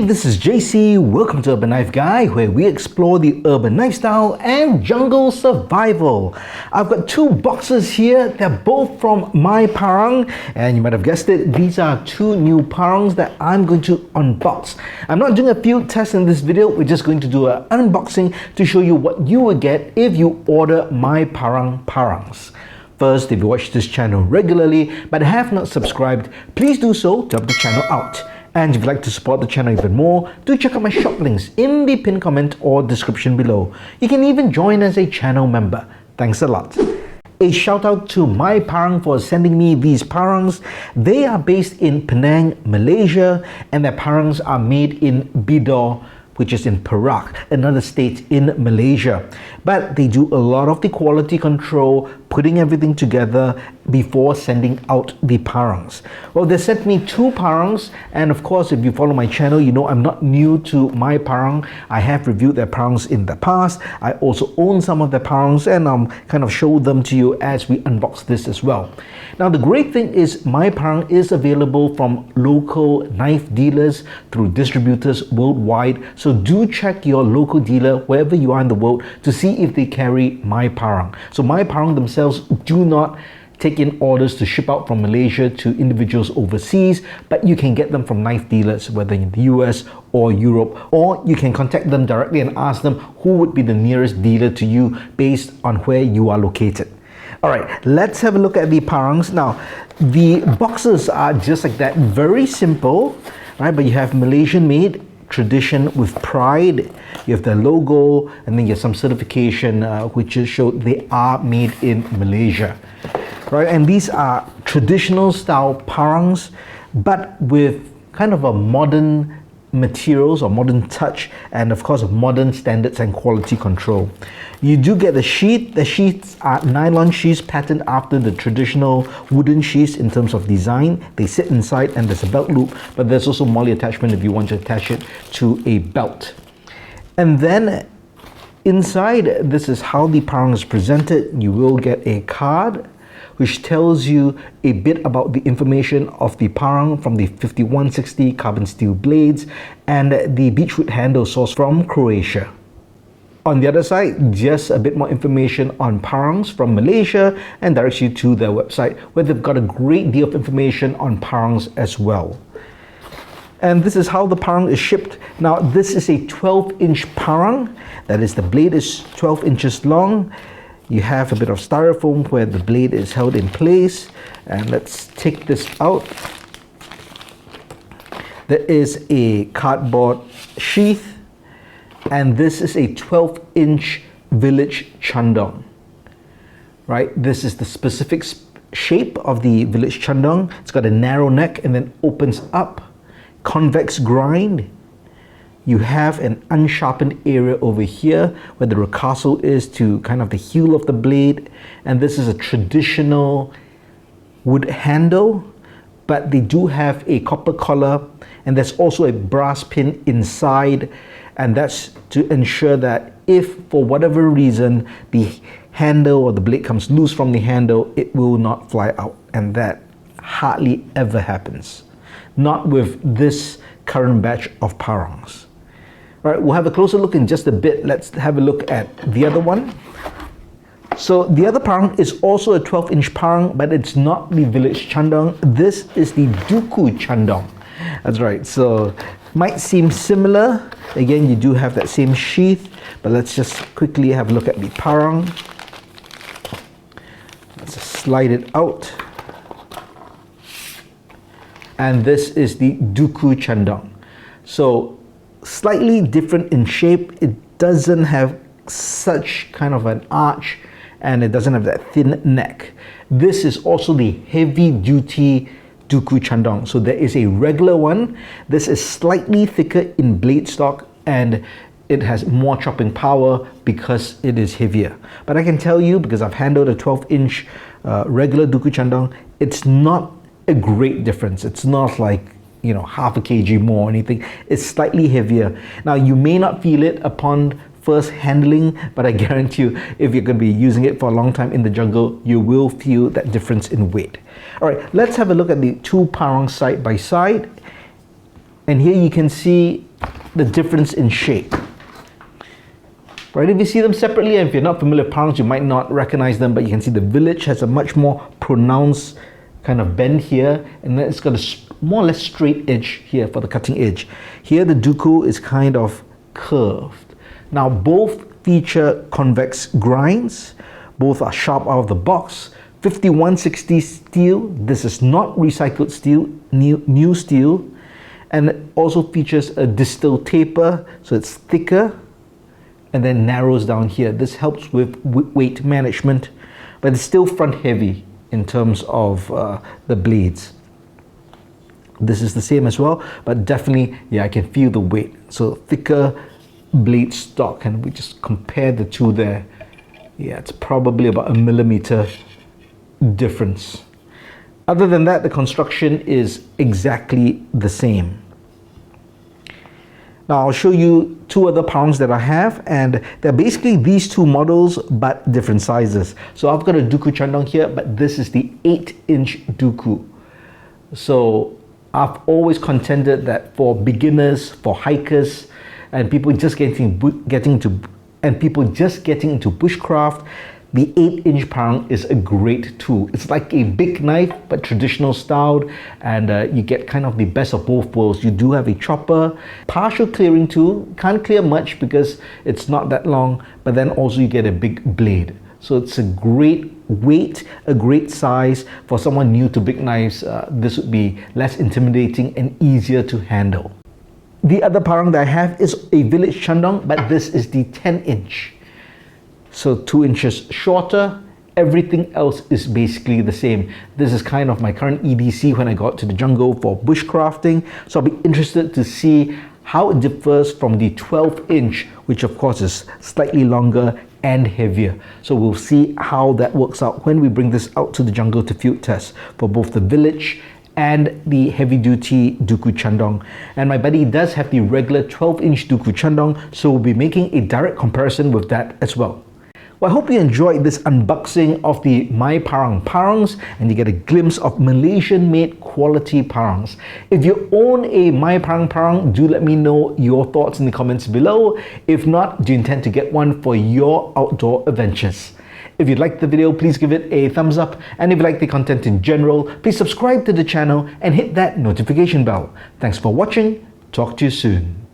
this is JC. Welcome to Urban Knife Guy, where we explore the urban lifestyle and jungle survival. I've got two boxes here. They're both from MyParang, and you might have guessed it, these are two new parangs that I'm going to unbox. I'm not doing a field test in this video. We're just going to do an unboxing to show you what you will get if you order MyParang parangs. First, if you watch this channel regularly but have not subscribed, please do so to help the channel out. And if you'd like to support the channel even more, do check out my shop links in the pinned comment or description below. You can even join as a channel member. Thanks a lot. A shout out to MyParang for sending me these parangs. They are based in Penang, Malaysia, and their parangs are made in Bidor, which is in Perak, another state in Malaysia. But they do a lot of the quality control, putting everything together before sending out the parangs. Well, they sent me two parangs, and of course, if you follow my channel, you know I'm not new to MyParang. I have reviewed their parangs in the past. I also own some of their parangs, and kind of show them to you as we unbox this as well. Now, the great thing is MyParang is available from local knife dealers through distributors worldwide. So do check your local dealer wherever you are in the world to see if they carry MyParang. So MyParang themselves do not take in orders to ship out from Malaysia to individuals overseas, but you can get them from knife dealers, whether in the US or Europe, or you can contact them directly and ask them who would be the nearest dealer to you based on where you are located. All right, let's have a look at the parangs. Now, the boxes are just like that, very simple, right? But you have Malaysian made, tradition with pride, you have the logo, and then you have some certification which show they are made in Malaysia, right? And these are traditional style parangs, but with kind of a modern materials or modern touch, and of course modern standards and quality control. You do get the sheath. The sheaths are nylon sheaths patterned after the traditional wooden sheaths in terms of design. They sit inside and there's a belt loop, but there's also MOLLE attachment if you want to attach it to a belt. And then inside, this is how the parang is presented. You will get a card which tells you a bit about the information of the parang from the 5160 carbon steel blades and the beechwood handle sourced from Croatia. On the other side, just a bit more information on parangs from Malaysia and directs you to their website where they've got a great deal of information on parangs as well. And this is how the parang is shipped. Now, this is a 12-inch parang. That is, the blade is 12 inches long. You have a bit of styrofoam where the blade is held in place. And let's take this out. There is a cardboard sheath. And this is a 12-inch village Chandong, right? This is the specific shape of the village Chandong. It's got a narrow neck and then opens up. Convex grind. You have an unsharpened area over here where the recastle is to kind of the heel of the blade. And this is a traditional wood handle, but they do have a copper collar, and there's also a brass pin inside. And that's to ensure that if for whatever reason the handle or the blade comes loose from the handle, it will not fly out. And that hardly ever happens. Not with this current batch of parangs. All right, we'll have a closer look in just a bit. Let's have a look at the other one. So the other parang is also a 12-inch parang, but it's not the village Chandong. This is the Duku Chandong. That's right. So might seem similar. Again, you do have that same sheath, but let's just quickly have a look at the parang. Let's just slide it out. And this is the Duku Chandong. So slightly different in shape. It doesn't have such kind of an arch, and it doesn't have that thin neck. This is also the heavy duty Duku Chandong. So there is a regular one. This is slightly thicker in blade stock and it has more chopping power because it is heavier. But I can tell you, because I've handled a 12-inch regular Duku Chandong, it's not a great difference. It's not like, you know, half a kg more or anything. It's slightly heavier. Now, you may not feel it upon first handling, but I guarantee you, if you're going to be using it for a long time in the jungle, you will feel that difference in weight. All right, let's have a look at the two parangs side by side. And here you can see the difference in shape. Right, if you see them separately, and if you're not familiar with parangs, you might not recognize them, but you can see the village has a much more pronounced kind of bend here, and then it's got a more or less straight edge here for the cutting edge. Here the Duku is kind of curved. Now both feature convex grinds, both are sharp out of the box. 5160 steel, this is not recycled steel, new steel, and it also features a distal taper, so it's thicker and then narrows down here. This helps with weight management, but it's still front heavy in terms of the blades. This is the same as well, but definitely, yeah, I can feel the weight. So thicker blade stock, and we just compare the two there. Yeah, it's probably about 1 millimeter difference. Other than that, the construction is exactly the same. Now I'll show you two other parangs that I have, and they're basically these two models but different sizes. So I've got a Duku Chandong here, but this is the 8-inch Duku. So I've always contended that for beginners, for hikers, and people just getting into bushcraft, the 8-inch parang is a great tool. It's like a big knife, but traditional styled, and you get kind of the best of both worlds. You do have a chopper, partial clearing tool, can't clear much because it's not that long, but then also you get a big blade. So it's a great weight, a great size. For someone new to big knives, this would be less intimidating and easier to handle. The other parang that I have is a village Chandong, but this is the 10-inch. So 2 inches shorter. Everything else is basically the same. This is kind of my current EDC when I got to the jungle for bushcrafting. So I'll be interested to see how it differs from the 12-inch, which of course is slightly longer and heavier. So we'll see how that works out when we bring this out to the jungle to field test for both the village and the heavy-duty Duku Chandong. And my buddy does have the regular 12-inch Duku Chandong, so we'll be making a direct comparison with that as well. Well, I hope you enjoyed this unboxing of the MyParang parangs, and you get a glimpse of Malaysian-made quality parangs. If you own a MyParang parang, do let me know your thoughts in the comments below. If not, do you intend to get one for your outdoor adventures? If you liked the video, please give it a thumbs up, and if you like the content in general, please subscribe to the channel and hit that notification bell. Thanks for watching. Talk to you soon.